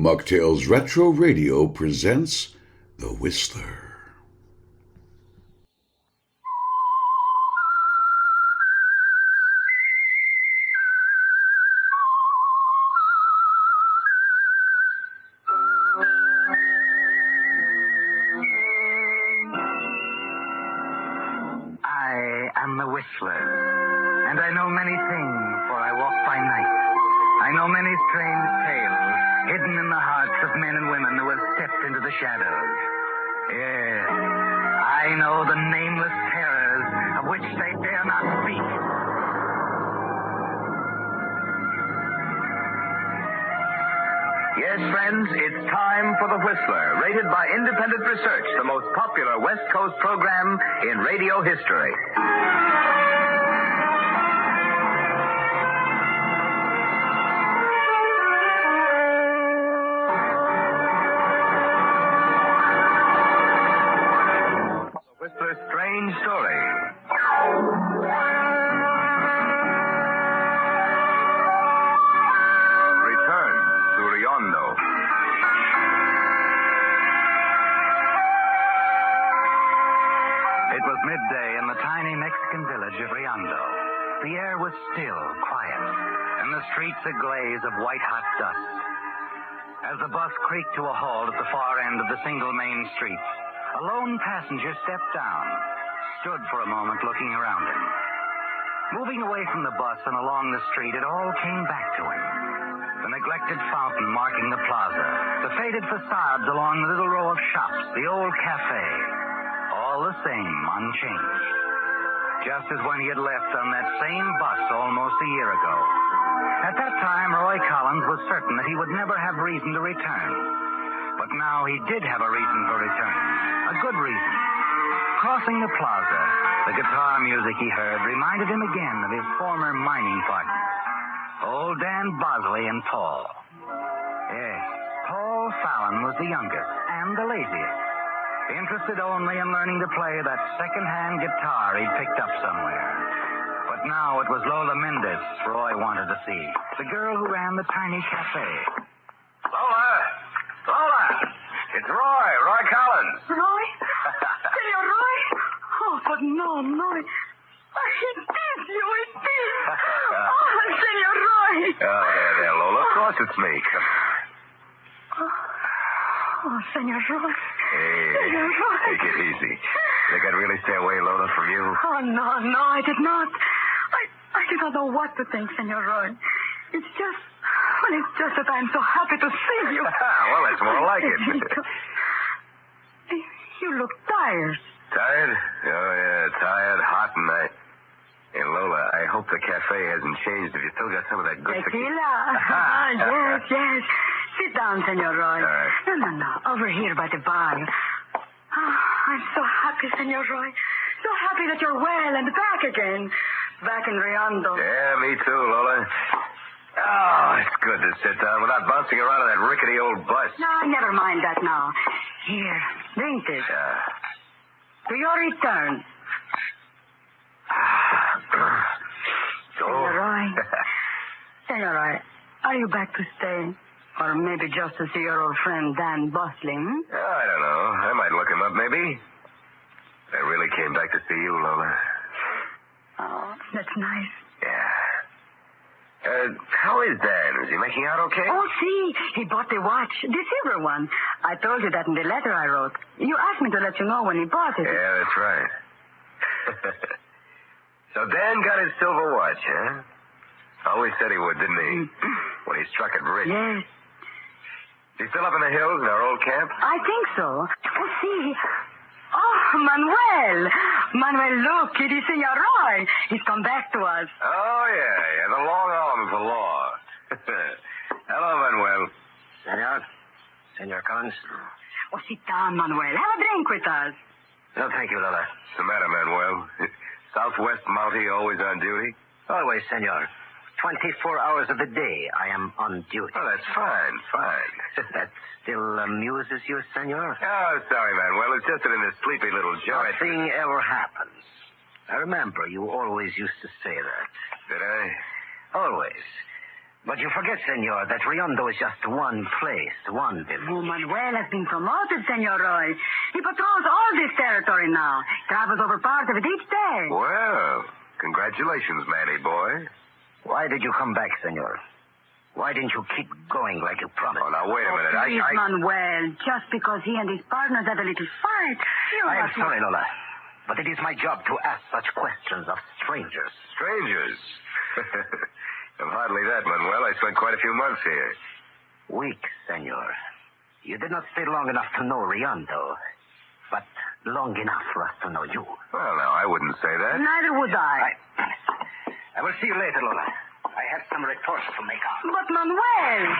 Mocktails Retro Radio presents The Whistler. I am the Whistler, and I know many things, for I walk by night. I know many strange tales hidden in the hearts of men and women who have stepped into the shadows. Yes, I know the nameless terrors of which they dare not speak. Yes, friends, it's time for The Whistler, rated by independent research, the most popular West Coast program in radio history. The Whistler's strange story. Return to Riondo. It was midday in the tiny Mexican village of Riondo. The air was still, quiet, and the streets a glaze of white-hot dust. As the bus creaked to a halt at the far end of the single main street, a lone passenger stepped down, stood for a moment looking around him. Moving away from the bus and along the street, it all came back to him. The neglected fountain marking the plaza, the faded facades along the little row of shops, the old cafe, all the same, unchanged. Just as when he had left on that same bus almost a year ago. At that time, Roy Collins was certain that he would never have reason to return. But now he did have a reason for returning. A good reason. Crossing the plaza, the guitar music he heard reminded him again of his former mining partners, old Dan Bosley and Paul. Yes, Paul Fallon was the youngest and the laziest, interested only in learning to play that second-hand guitar he'd picked up somewhere. But now it was Lola Mendez Roy wanted to see, the girl who ran the tiny cafe. Lola! Lola! It's Roy Collins. Roy? Senor Roy? Oh, but no. It is you. Oh, Senor Roy. Oh, there, Lola. Of course it's me. Oh, Senor Roy. Hey, Senor Roy. take it easy. Think I'd really stay away, Lola, from you? Oh, no, I did not. I did not know what to think, Senor Roy. It's just that I'm so happy to see you. Well, that's more like it. You look tired. Tired? Oh, yeah, tired, hot, and Hey, Lola, I hope the cafe hasn't changed if you still got some of that good Tequila. Yes. Sit down, Senor Roy. All right. No. Over here by the bar. Oh, I'm so happy, Senor Roy. So happy that you're well and back again. Back in Riondo. Yeah, me too, Lola. Oh, it's good to sit down without bouncing around in that rickety old bus. No, never mind that now. Here, drink this. To your return. Senor Roy. Senor Roy, are you back to stay? Or maybe just to see your old friend Dan Bosley, I don't know. I might look him up, maybe. I really came back to see you, Lola. Oh, that's nice. Yeah. How is Dan? Is he making out okay? Oh, see, he bought the watch, the silver one. I told you that in the letter I wrote. You asked me to let you know when he bought it. Yeah, that's right. So Dan got his silver watch, huh? Always said he would, didn't he? When he struck it rich. Yes. Is he still up in the hills in our old camp? I think so. Oh, see. Oh, Manuel, look, it is Senor Roy. He's come back to us. Oh, yeah, the long arm of the law. Hello, Manuel. Senor Collins? Oh, sit down, Manuel. Have a drink with us. No, thank you, Lola. What's the matter, Manuel? Southwest Mountie always on duty? Always, senor. 24 hours of the day I am on duty. Oh, that's fine. That still amuses you, senor? Oh, sorry, Manuel. It's just that in this sleepy little joint. Nothing ever happens. I remember you always used to say that. Did I? Always. But you forget, senor, that Riondo is just one place, one village. Oh, Manuel has been promoted, Senor Roy. He patrols all this territory now. Travels over part of it each day. Well, congratulations, Manny boy. Why did you come back, senor? Why didn't you keep going like you promised? Oh, now, wait a minute. Please, Manuel, just because he and his partners had a little fight. I am sorry, Lola, but it is my job to ask such questions of strangers. Strangers? And hardly that, Manuel. I spent quite a few months here. Weeks, senor. You did not stay long enough to know Riondo, but long enough for us to know you. Well, now, I wouldn't say that. Neither would I. I will see you later, Lola. I have some reports to make out. But, Manuel...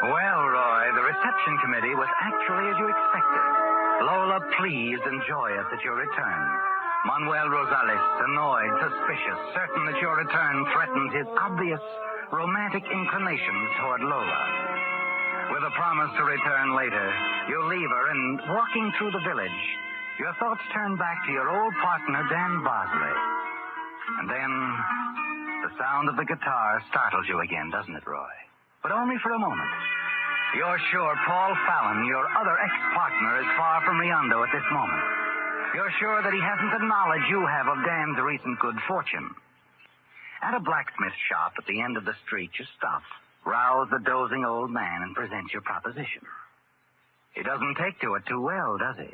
Well, Roy, the reception committee was actually as you expected. Lola pleased and joyous at your return. Manuel Rosales, annoyed, suspicious, certain that your return threatened his obvious romantic inclinations toward Lola. With a promise to return later, you leave her, and walking through the village, your thoughts turn back to your old partner, Dan Bosley. And then the sound of the guitar startles you again, doesn't it, Roy? But only for a moment. You're sure Paul Fallon, your other ex-partner, is far from Riondo at this moment. You're sure that he hasn't the knowledge you have of Dan's recent good fortune. At a blacksmith shop at the end of the street, you stop, rouse the dozing old man, and present your proposition. He doesn't take to it too well, does he?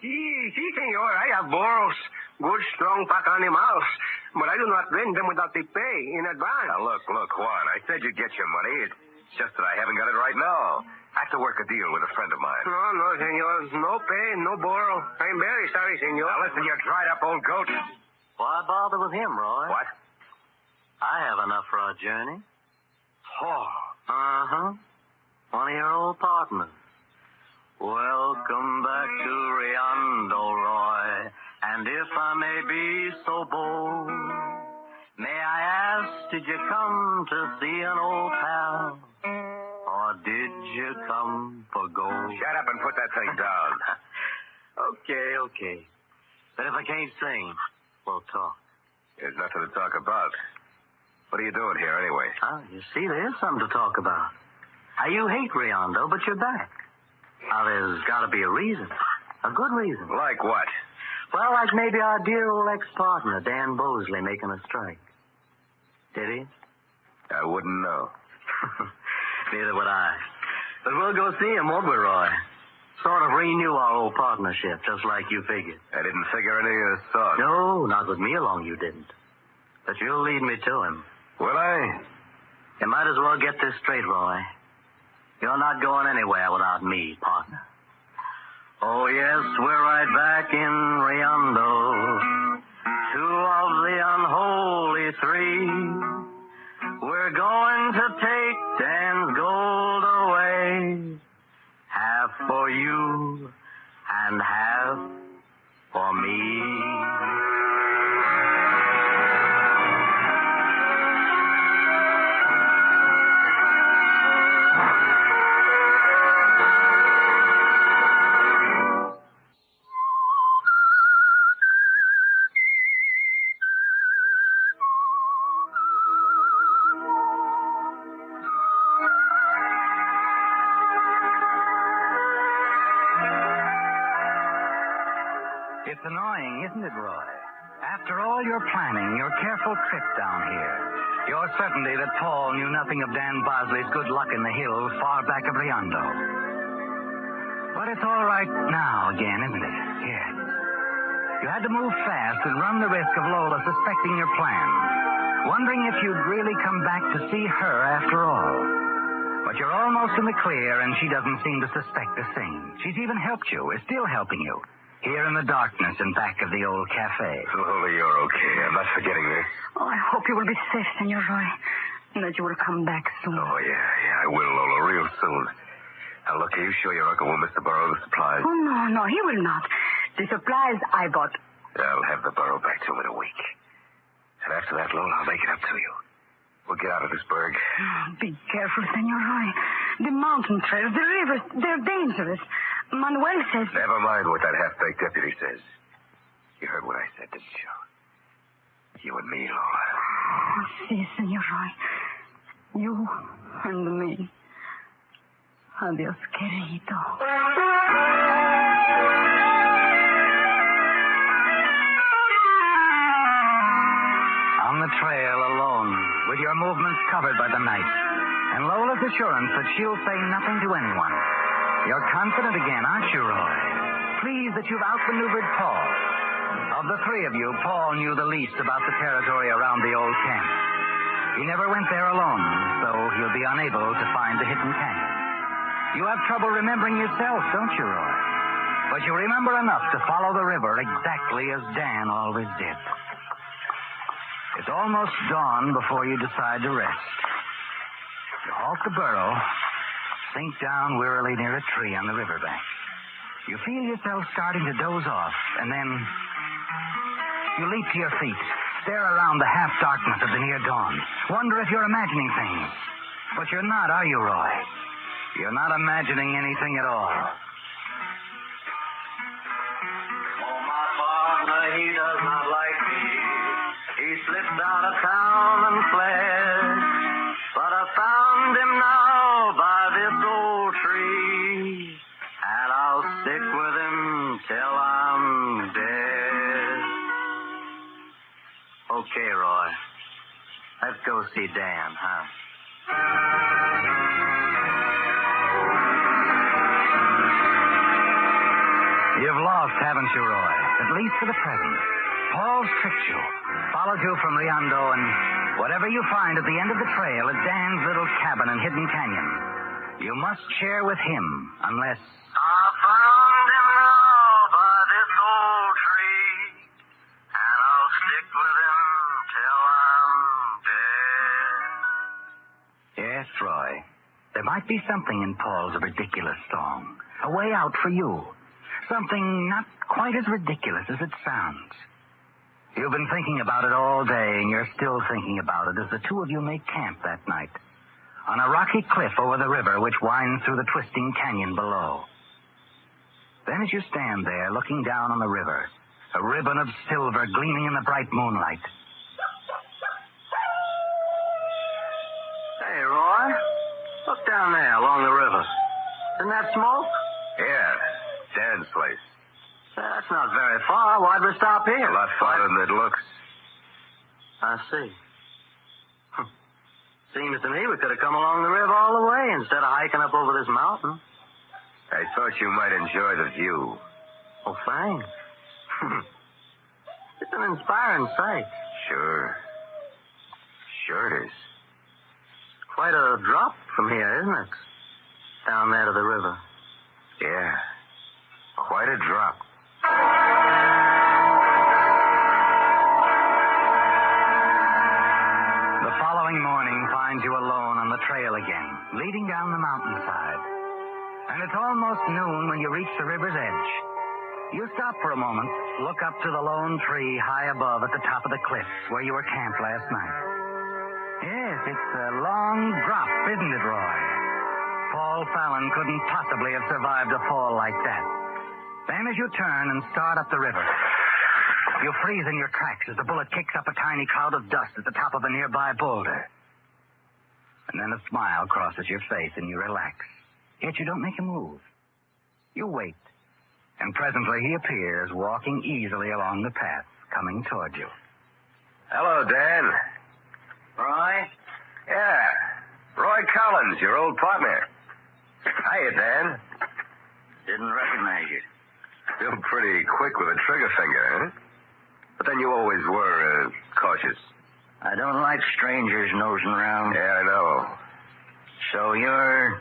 Sí, senor. I have burros, good, strong pack animals, but I do not rent them without the pay in advance. Now, look, Juan. I said you'd get your money. It's just that I haven't got it right now. I have to work a deal with a friend of mine. No, senor. No pay, no burro. I'm very sorry, senor. Now, listen, you dried-up old goat. Why bother with him, Roy? What? I have enough for our journey. Oh. Uh-huh. One of your old partners. Welcome back to Riondo, Roy. And if I may be so bold, may I ask, did you come to see an old pal? Or did you come for gold? Shut up and put that thing down. Okay. But if I can't sing, we'll talk. There's nothing to talk about. What are you doing here, anyway? You see, there is something to talk about. Now, you hate Riondo, but you're back. Now, there's got to be a reason. A good reason. Like what? Well, like maybe our dear old ex-partner, Dan Bosley, making a strike. Did he? I wouldn't know. Neither would I. But we'll go see him, won't we, Roy? Sort of renew our old partnership, just like you figured. I didn't figure any of this thought. No, not with me along, you didn't. But you'll lead me to him. Will I? You might as well get this straight, Roy. You're not going anywhere without me, partner. Oh, yes, we're right back in Riondo. Two of the unholy three. We're going to take Dan's gold away. Half for you and half for me. It's annoying, isn't it, Roy? After all your planning, your careful trip down here, your certainty that Paul knew nothing of Dan Bosley's good luck in the hills far back of Riondo. But it's all right now again, isn't it? Here. You had to move fast and run the risk of Lola suspecting your plans, wondering if you'd really come back to see her after all. But you're almost in the clear, and she doesn't seem to suspect a thing. She's even helped you, is still helping you. Here in the darkness in back of the old cafe. Lola, you're okay. I'm not forgetting this. Oh, I hope you will be safe, Senor Roy. And that you will come back soon. Oh, yeah, I will, Lola, real soon. Now, look, are you sure your uncle will miss the burro of the supplies? Oh, no, he will not. The supplies I bought. I'll have the burro back to him in a week. And after that, Lola, I'll make it up to you. We'll get out of this burg. Oh, be careful, Senor Roy. The mountain trails, the rivers, they're dangerous. Manuel says... Never mind what that half-baked deputy says. You heard what I said, didn't you? You and me, Lola. Oh, sí, Senor Roy. You and me. Adios, querido. On the trail, alone, with your movements covered by the night, and Lola's assurance that she'll say nothing to anyone. You're confident again, aren't you, Roy? Pleased that you've outmaneuvered Paul. Of the three of you, Paul knew the least about the territory around the old camp. He never went there alone, so he'll be unable to find the hidden canyon. You have trouble remembering yourself, don't you, Roy? But you remember enough to follow the river exactly as Dan always did. It's almost dawn before you decide to rest. You halt the burro, sink down wearily near a tree on the riverbank. You feel yourself starting to doze off, and then you leap to your feet, stare around the half-darkness of the near dawn, wonder if you're imagining things. But you're not, are you, Roy? You're not imagining anything at all. Oh, my partner, he does not like me. He slipped out of town and fled. But I found him now by this old tree. And I'll stick with him till I'm dead. Okay, Roy. Let's go see Dan, huh? You've lost, haven't you, Roy? At least for the present. Paul's tricked you, followed you from Riondo, and whatever you find at the end of the trail at Dan's little cabin in Hidden Canyon, you must share with him, unless... I found him now by this old tree, and I'll stick with him till I'm dead. Yes, Roy. There might be something in Paul's ridiculous song. A way out for you. Something not quite as ridiculous as it sounds. You've been thinking about it all day, and you're still thinking about it as the two of you make camp that night on a rocky cliff over the river which winds through the twisting canyon below. Then as you stand there looking down on the river, a ribbon of silver gleaming in the bright moonlight. Hey, Roy, look down there along the river. Isn't that smoke? Yeah, Dan's place. That's not very far. Why'd we stop here? A lot farther than it looks. I see. Seems to me we could have come along the river all the way instead of hiking up over this mountain. I thought you might enjoy the view. Oh, thanks. It's an inspiring sight. Sure. Sure it is. Quite a drop from here, isn't it? Down there to the river. Yeah. Quite a drop. The following morning finds you alone on the trail again, leading down the mountainside. And it's almost noon when you reach the river's edge. You stop for a moment, look up to the lone tree high above at the top of the cliff where you were camped last night. Yes, it's a long drop, isn't it, Roy? Paul Fallon couldn't possibly have survived a fall like that. Then as you turn and start up the river, you freeze in your tracks as the bullet kicks up a tiny cloud of dust at the top of a nearby boulder. And then a smile crosses your face and you relax. Yet you don't make a move. You wait. And presently he appears, walking easily along the path, coming toward you. Hello, Dan. Roy? Yeah. Roy Collins, your old partner. Hiya, Dan. Didn't recognize you. Still pretty quick with a trigger finger, huh? But then you always were, cautious. I don't like strangers nosing around. Yeah, I know. So you're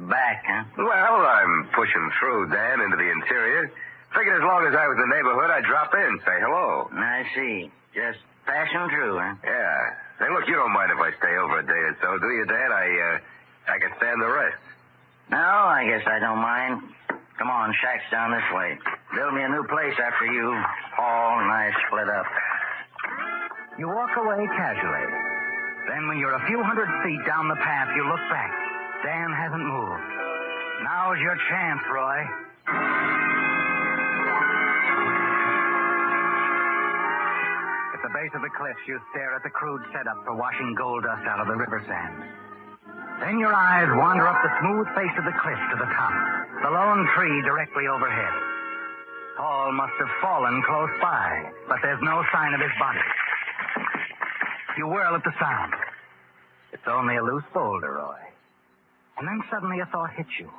back, huh? Well, I'm pushing through, Dan, into the interior. Figured as long as I was in the neighborhood, I'd drop in, say hello. I see. Just passing through, huh? Yeah. Hey, look, you don't mind if I stay over a day or so, do you, Dan? I can stand the rest. No, I guess I don't mind. Come on, shack's down this way. Build me a new place after you, Paul, and I split up. You walk away casually. Then when you're a few hundred feet down the path, you look back. Dan hasn't moved. Now's your chance, Roy. base of the cliffs, you stare at the crude setup for washing gold dust out of the river sand. Then your eyes wander up the smooth face of the cliff to the top, the lone tree directly overhead. Paul must have fallen close by, but there's no sign of his body. You whirl at the sound. It's only a loose boulder, Roy. And then suddenly a thought hits you.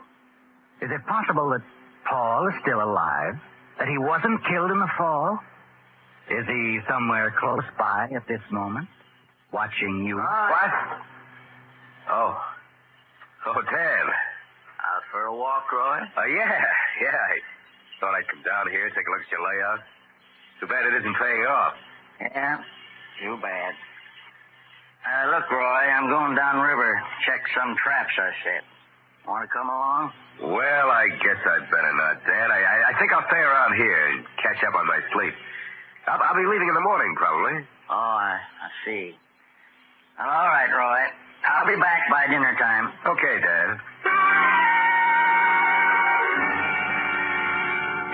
Is it possible that Paul is still alive? That he wasn't killed in the fall? Is he somewhere close by at this moment, watching you? What? Oh, Dan. Out for a walk, Roy? Yeah. I thought I'd come down here, take a look at your layout. Too bad it isn't paying off. Yeah, too bad. Look, Roy, I'm going downriver. Check some traps I set. Want to come along? Well, I guess I'd better not, Dan. I think I'll stay around here and catch up on my sleep. I'll be leaving in the morning, probably. Oh, I see. Well, all right, Roy. I'll be back by dinner time. Okay, Dad.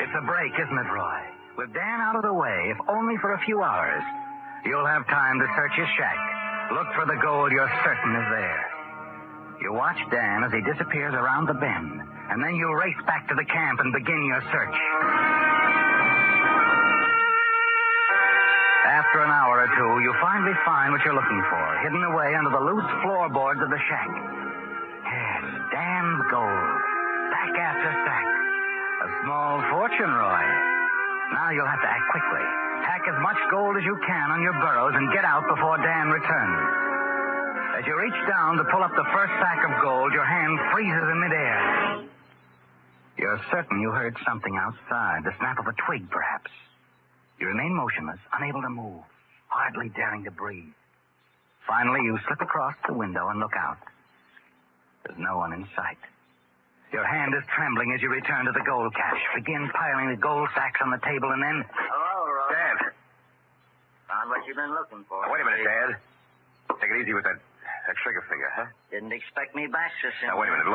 It's a break, isn't it, Roy? With Dan out of the way, if only for a few hours, you'll have time to search his shack. Look for the gold you're certain is there. You watch Dan as he disappears around the bend, and then you race back to the camp and begin your search. After an hour or two, you finally find what you're looking for, hidden away under the loose floorboards of the shack. Yes, Dan's gold. Stack after stack. A small fortune, Roy. Now you'll have to act quickly. Pack as much gold as you can on your burros and get out before Dan returns. As you reach down to pull up the first sack of gold, your hand freezes in midair. You're certain you heard something outside, the snap of a twig, perhaps. You remain motionless, unable to move, hardly daring to breathe. Finally, you slip across the window and look out. There's no one in sight. Your hand is trembling as you return to the gold cache. Begin piling the gold sacks on the table and then... Hello, Roy. Dan. Found what you've been looking for. Now, wait a minute, Dad. Take it easy with that trigger finger, huh? Didn't expect me back so soon. Now, wait a minute.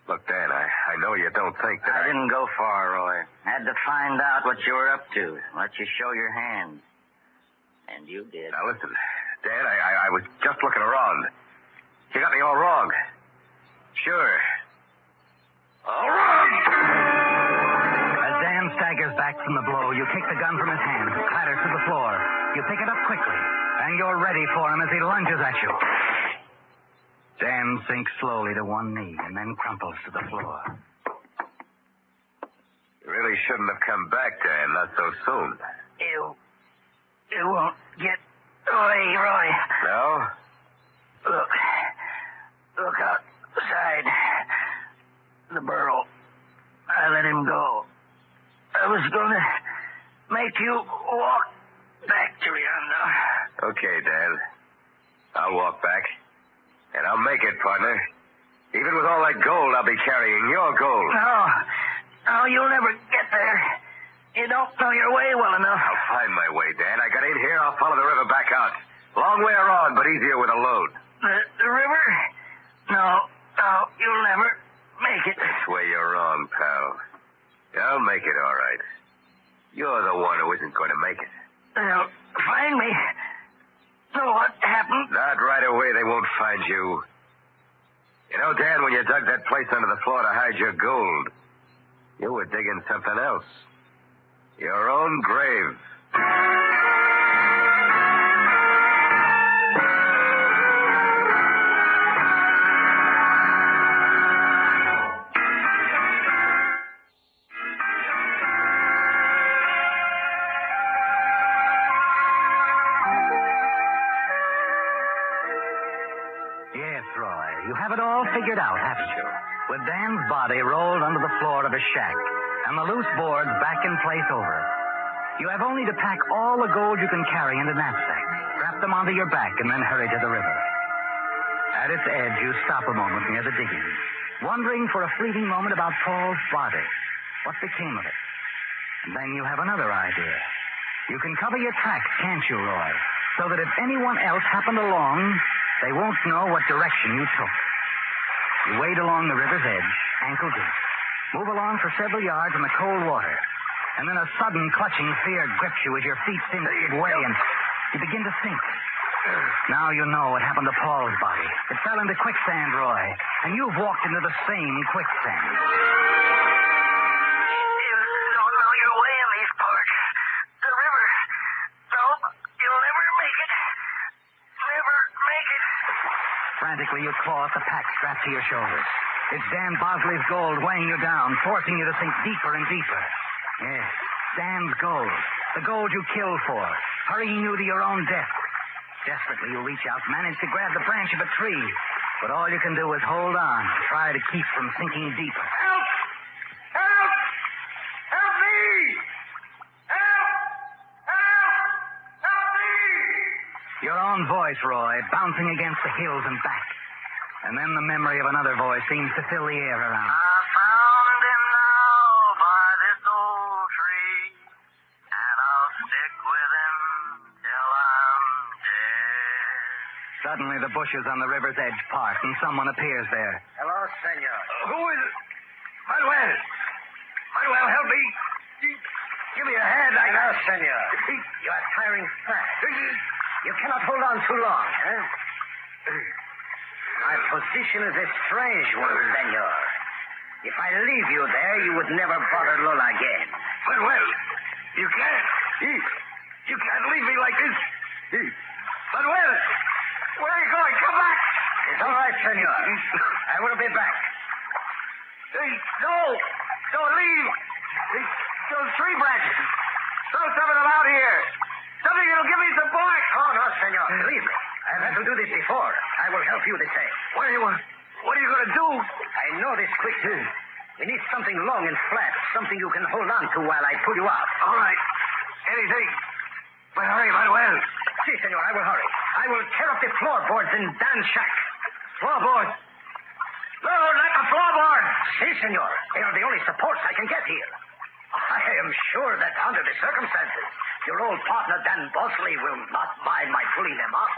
Look, Dan, I know you don't think that I didn't go far, Roy. Had to find out what you were up to. Let you show your hand. And you did. Now, listen, Dan, I was just looking around. You got me all wrong. Sure. All wrong! As Dan staggers back from the blow, you kick the gun from his hand, clatters to the floor. You pick it up quickly, and you're ready for him as he lunges at you. Dan sinks slowly to one knee and then crumples to the floor. You really shouldn't have come back, Dan, not so soon. You won't get away, Roy. No? Look outside. The burro. I let him go. I was going to make you walk back to Riondo. Okay, Dan. I'll walk back. And I'll make it, partner. Even with all that gold I'll be carrying, your gold. No, you'll never get there. You don't know your way well enough. I'll find my way, Dan. I got in here, I'll follow the river back out. Long way around, but easier with a load. The river? No, you'll never make it. This way you're wrong, pal. I'll make it all right. You're the one who isn't going to make it. They'll find me. Know what happened? Not right away, they won't find you. You know, Dan, when you dug that place under the floor to hide your gold, you were digging something else. Your own grave. Yes, Roy, you have it all figured out, haven't you? With Dan's body rolled under the floor of his shack and the loose boards back in place over it. You have only to pack all the gold you can carry into knapsacks, strap them onto your back, and then hurry to the river. At its edge, you stop a moment near the digging, wondering for a fleeting moment about Paul's body. What became of it? And then you have another idea. You can cover your tracks, can't you, Roy? So that if anyone else happened along, they won't know what direction you took. You wade along the river's edge, ankle deep. Move along for several yards in the cold water. And then a sudden clutching fear grips you as your feet seem to give way and begin to sink. Now you know what happened to Paul's body. It fell into quicksand, Roy. And you've walked into the same quicksand. You don't know your way in these parts. The river. No, you'll never make it. Never make it. Frantically, you claw at the pack strapped to your shoulders. It's Dan Bosley's gold weighing you down, forcing you to sink deeper and deeper. Yes, Dan's gold. The gold you killed for, hurrying you to your own death. Desperately, you reach out, manage to grab the branch of a tree. But all you can do is hold on, try to keep from sinking deeper. Help! Help! Help me! Help! Help! Help me! Your own voice, Roy, bouncing against the hills and back. And then the memory of another voice seems to fill the air around. I found him now by this old tree, and I'll stick with him till I'm dead. Suddenly, the bushes on the river's edge part, and someone appears there. Hello, senor. Who is it? Manuel! Manuel, help me! Give me a hand. Hello, senor. You are tiring fast. You cannot hold on too long, huh? My position is a strange one, senor. If I leave you there, you would never bother Lola again. Manuel, you can't. You can't leave me like this. Manuel, where are you going? Come back. It's all right, senor. I will be back. No, don't leave. Those tree branches. Throw some of them out here. Something that'll give me support. Oh, no, senor. Believe me. I've had to do this before. I will help you the same. What are you going to do? I know this quicksand. We need something long and flat, something you can hold on to while I pull you out. All right. Anything. But hurry, Manuel. Si, senor, I will hurry. I will tear up the floorboards in Dan's shack. Floorboard. No, not the floorboard. Si, senor. They are the only supports I can get here. I am sure that under the circumstances, your old partner Dan Bosley will not mind my pulling them up.